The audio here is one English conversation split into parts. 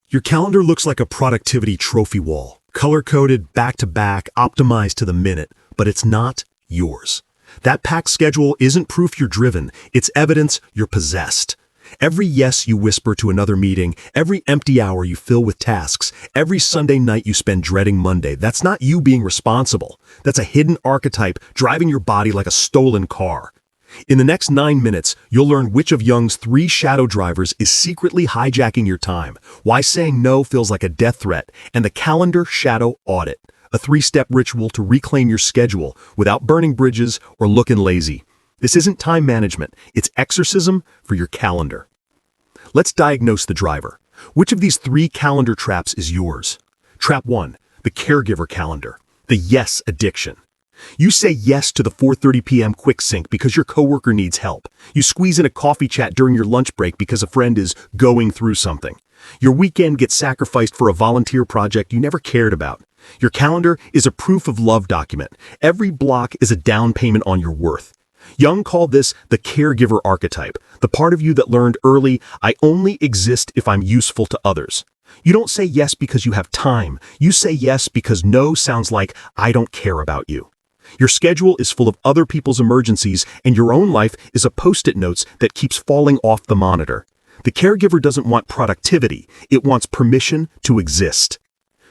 Your calendar looks like a productivity trophy wall, color-coded, back-to-back, optimized to the minute, but it's not yours. That packed schedule isn't proof you're driven, it's evidence you're possessed. Every yes you whisper to another meeting, every empty hour you fill with tasks, every Sunday night you spend dreading Monday, that's not you being responsible. That's a hidden archetype driving your body like a stolen car. In the next 9 minutes, you'll learn which of Jung's 3 shadow drivers is secretly hijacking your time, why saying no feels like a death threat, and the Calendar Shadow Audit, a 3-step ritual to reclaim your schedule without burning bridges or looking lazy. This isn't time management, it's exorcism for your calendar. Let's diagnose the driver. Which of these 3 calendar traps is yours? Trap 1, the caregiver calendar, the yes addiction. You say yes to the 4:30 p.m. quick sync because your coworker needs help. You squeeze in a coffee chat during your lunch break because a friend is going through something. Your weekend gets sacrificed for a volunteer project you never cared about. Your calendar is a proof of love document. Every block is a down payment on your worth. Jung called this the caregiver archetype, the part of you that learned early, I only exist if I'm useful to others. You don't say yes because you have time. You say yes because no sounds like I don't care about you. Your schedule is full of other people's emergencies, and your own life is a post-it notes that keeps falling off the monitor. The caregiver doesn't want productivity. It wants permission to exist.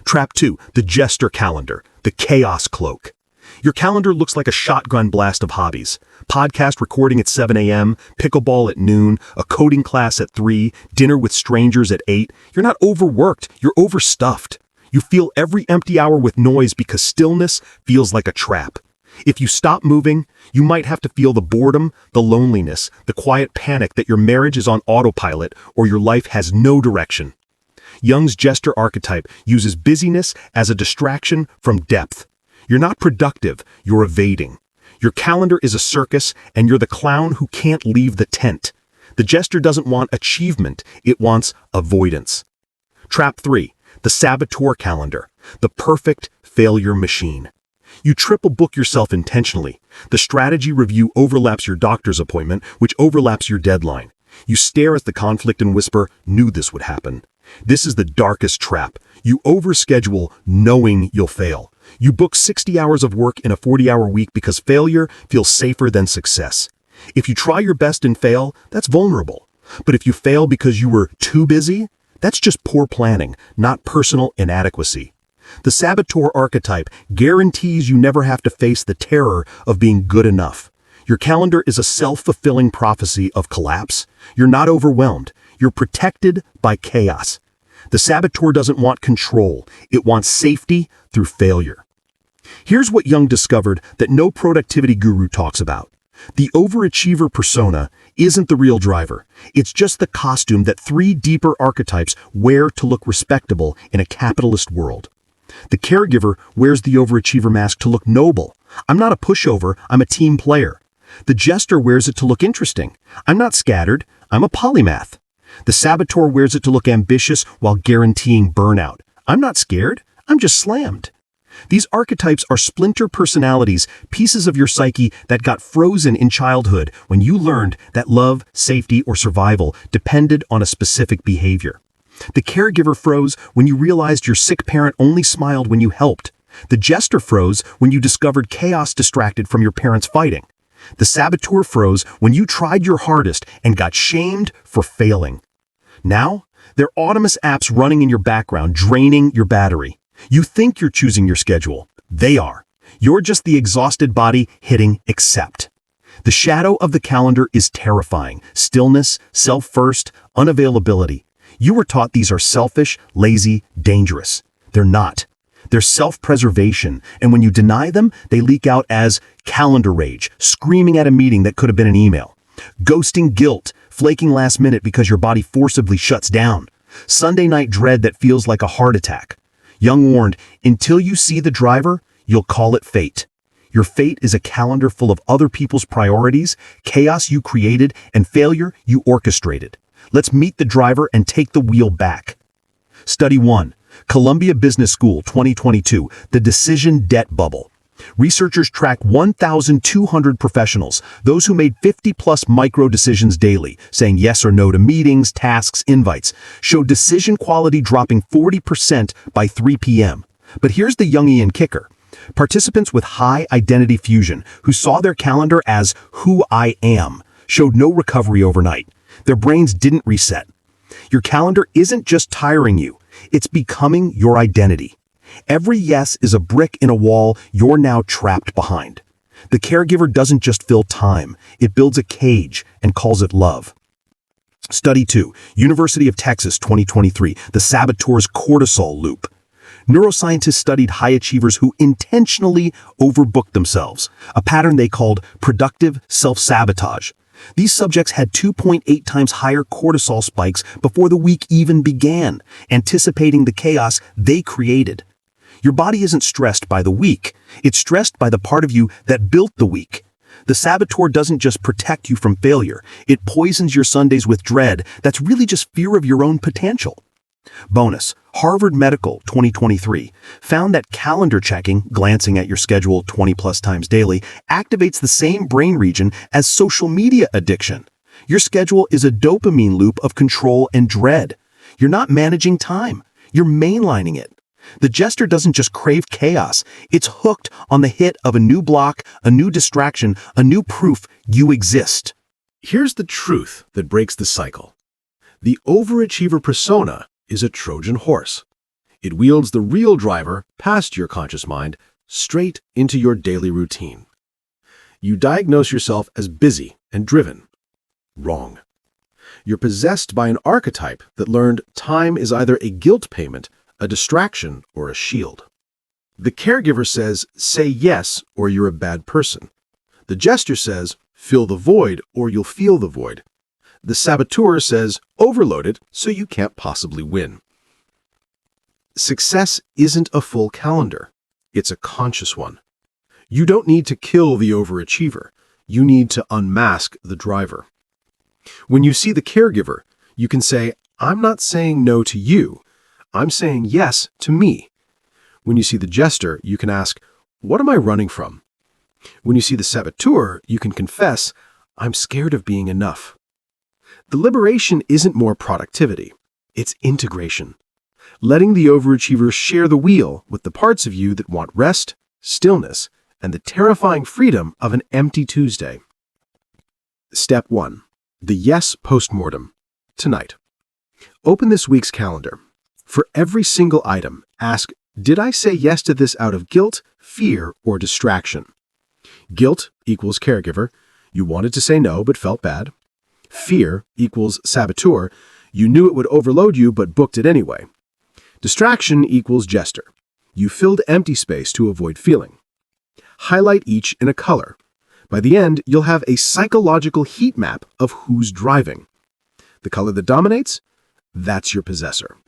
Trap 2, the Jester calendar, the chaos cloak. Your calendar looks like a shotgun blast of hobbies. Podcast recording at 7 a.m., pickleball at noon, a coding class at 3, dinner with strangers at 8. You're not overworked, you're overstuffed. You fill every empty hour with noise because stillness feels like a trap. If you stop moving, you might have to feel the boredom, the loneliness, the quiet panic that your marriage is on autopilot or your life has no direction. Jung's Jester archetype uses busyness as a distraction from depth. You're not productive, you're evading. Your calendar is a circus, and you're the clown who can't leave the tent. The Jester doesn't want achievement, it wants avoidance. Trap 3, the Saboteur calendar, the perfect failure machine. You triple book yourself intentionally. The strategy review overlaps your doctor's appointment, which overlaps your deadline. You stare at the conflict and whisper, knew this would happen. This is the darkest trap. You overschedule knowing you'll fail. You book 60 hours of work in a 40-hour week because failure feels safer than success. If you try your best and fail, that's vulnerable. But if you fail because you were too busy, that's just poor planning, not personal inadequacy. The Saboteur archetype guarantees you never have to face the terror of being good enough. Your calendar is a self-fulfilling prophecy of collapse. You're not overwhelmed. You're protected by chaos. The Saboteur doesn't want control. It wants safety through failure. Here's what Jung discovered that no productivity guru talks about. The overachiever persona isn't the real driver. It's just the costume that 3 deeper archetypes wear to look respectable in a capitalist world. The caregiver wears the overachiever mask to look noble. I'm not a pushover, I'm a team player. The Jester wears it to look interesting. I'm not scattered, I'm a polymath. The Saboteur wears it to look ambitious while guaranteeing burnout. I'm not scared, I'm just slammed. These archetypes are splinter personalities, pieces of your psyche that got frozen in childhood when you learned that love, safety, or survival depended on a specific behavior. The caregiver froze when you realized your sick parent only smiled when you helped. The Jester froze when you discovered chaos distracted from your parents fighting. The Saboteur froze when you tried your hardest and got shamed for failing. Now, there are autonomous apps running in your background, draining your battery. You think you're choosing your schedule. They are. You're just the exhausted body hitting accept. The shadow of the calendar is terrifying. Stillness, self-first, unavailability. You were taught these are selfish, lazy, dangerous. They're not. They're self-preservation, and when you deny them, they leak out as calendar rage, screaming at a meeting that could have been an email. Ghosting guilt, flaking last minute because your body forcibly shuts down. Sunday night dread that feels like a heart attack. Jung warned, until you see the driver, you'll call it fate. Your fate is a calendar full of other people's priorities, chaos you created, and failure you orchestrated. Let's meet the driver and take the wheel back. Study 1. Columbia Business School 2022, The Decision Debt Bubble. Researchers track 1,200 professionals, those who made 50-plus micro-decisions daily, saying yes or no to meetings, tasks, invites, showed decision quality dropping 40% by 3 p.m. But here's the Jungian kicker. Participants with high identity fusion, who saw their calendar as who I am, showed no recovery overnight. Their brains didn't reset. Your calendar isn't just tiring you, it's becoming your identity. Every yes is a brick in a wall you're now trapped behind. The caregiver doesn't just fill time, it builds a cage and calls it love. Study 2, University of Texas 2023, the Saboteur's Cortisol Loop. Neuroscientists studied high achievers who intentionally overbooked themselves, a pattern they called productive self-sabotage. These subjects had 2.8 times higher cortisol spikes before the week even began, anticipating the chaos they created. Your body isn't stressed by the week, it's stressed by the part of you that built the week. The saboteur doesn't just protect you from failure, it poisons your Sundays with dread that's really just fear of your own potential. Bonus, Harvard Medical 2023 found that calendar checking, glancing at your schedule 20-plus times daily, activates the same brain region as social media addiction. Your schedule is a dopamine loop of control and dread. You're not managing time, you're mainlining it. The Jester doesn't just crave chaos, it's hooked on the hit of a new block, a new distraction, a new proof you exist. Here's the truth that breaks the cycle. The overachiever persona is a Trojan horse. It wields the real driver past your conscious mind, straight into your daily routine. You diagnose yourself as busy and driven. Wrong. You're possessed by an archetype that learned time is either a guilt payment, a distraction, or a shield. The caregiver says, say yes, or you're a bad person. The Jester says, fill the void, or you'll feel the void. The Saboteur says, overload it so you can't possibly win. Success isn't a full calendar. It's a conscious one. You don't need to kill the overachiever. You need to unmask the driver. When you see the caregiver, you can say, I'm not saying no to you. I'm saying yes to me. When you see the Jester, you can ask, what am I running from? When you see the Saboteur, you can confess, I'm scared of being enough. The liberation isn't more productivity. It's integration. Letting the overachiever share the wheel with the parts of you that want rest, stillness, and the terrifying freedom of an empty Tuesday. Step 1. The Yes Postmortem. Tonight. Open this week's calendar. For every single item, ask, did I say yes to this out of guilt, fear, or distraction? Guilt equals caregiver. You wanted to say no but felt bad. Fear equals saboteur. You knew it would overload you but booked it anyway. Distraction equals Jester. You filled empty space to avoid feeling. Highlight each in a color. By the end, you'll have a psychological heat map of who's driving. The color that dominates? That's your possessor.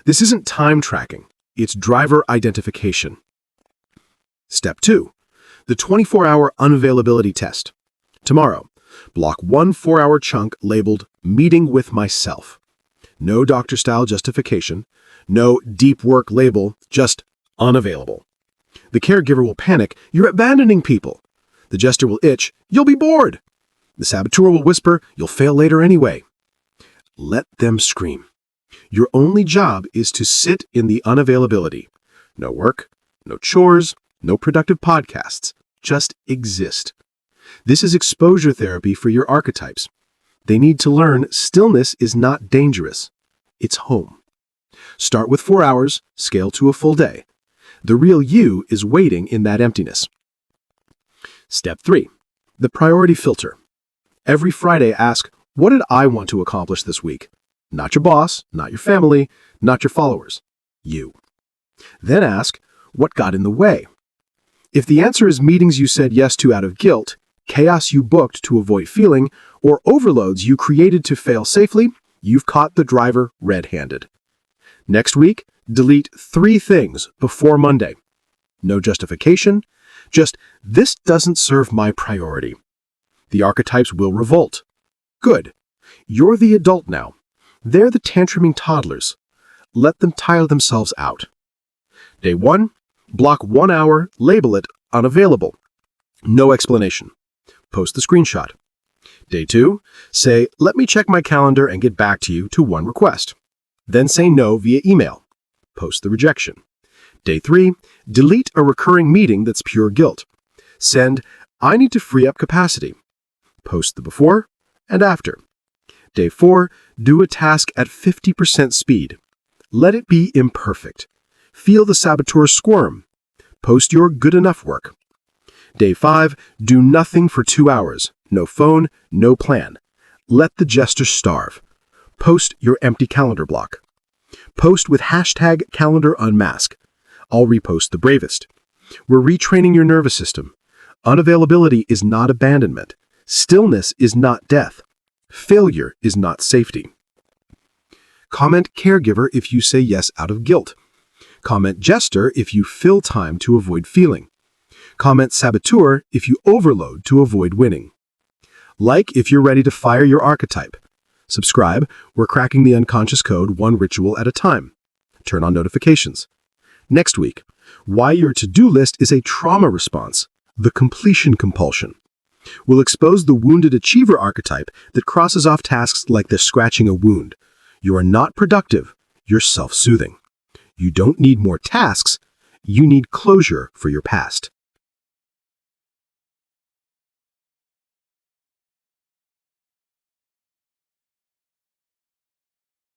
This isn't time tracking, it's driver identification. Step 2. The 24-hour unavailability test. Tomorrow, block one 4-hour chunk labeled Meeting with Myself. No doctor-style justification, no deep work label, just unavailable. The caregiver will panic, you're abandoning people. The Jester will itch, you'll be bored. The Saboteur will whisper, you'll fail later anyway. Let them scream. Your only job is to sit in the unavailability. No work, no chores, no productive podcasts. Just exist. This is exposure therapy for your archetypes. They need to learn stillness is not dangerous. It's home. Start with 4 hours, scale to a full day. The real you is waiting in that emptiness. Step 3. The priority filter. Every Friday ask, what did I want to accomplish this week? Not your boss, not your family, not your followers. You. Then ask, what got in the way? If the answer is meetings you said yes to out of guilt, chaos you booked to avoid feeling, or overloads you created to fail safely, you've caught the driver red-handed. Next week, delete 3 things before Monday. No justification, just this doesn't serve my priority. The archetypes will revolt. Good. You're the adult now. They're the tantruming toddlers. Let them tire themselves out. Day 1, block 1 hour, label it unavailable. No explanation. Post the screenshot. Day 2, say, let me check my calendar and get back to you to one request. Then say no via email. Post the rejection. Day 3, delete a recurring meeting that's pure guilt. Send, I need to free up capacity. Post the before and after. Day 4, do a task at 50% speed. Let it be imperfect. Feel the saboteur squirm. Post your good enough work. Day 5, do nothing for 2 hours. No phone, no plan. Let the Jester starve. Post your empty calendar block. Post with hashtag CalendarUnmask. I'll repost the bravest. We're retraining your nervous system. Unavailability is not abandonment. Stillness is not death. Failure is not safety. Comment Caregiver if you say yes out of guilt. Comment Jester if you fill time to avoid feeling. Comment Saboteur if you overload to avoid winning. Like if you're ready to fire your archetype. Subscribe, we're cracking the unconscious code one ritual at a time. Turn on notifications. Next week, why your to-do list is a trauma response, the completion compulsion. We'll expose the wounded achiever archetype that crosses off tasks like they're scratching a wound. You are not productive, you're self-soothing. You don't need more tasks, you need closure for your past.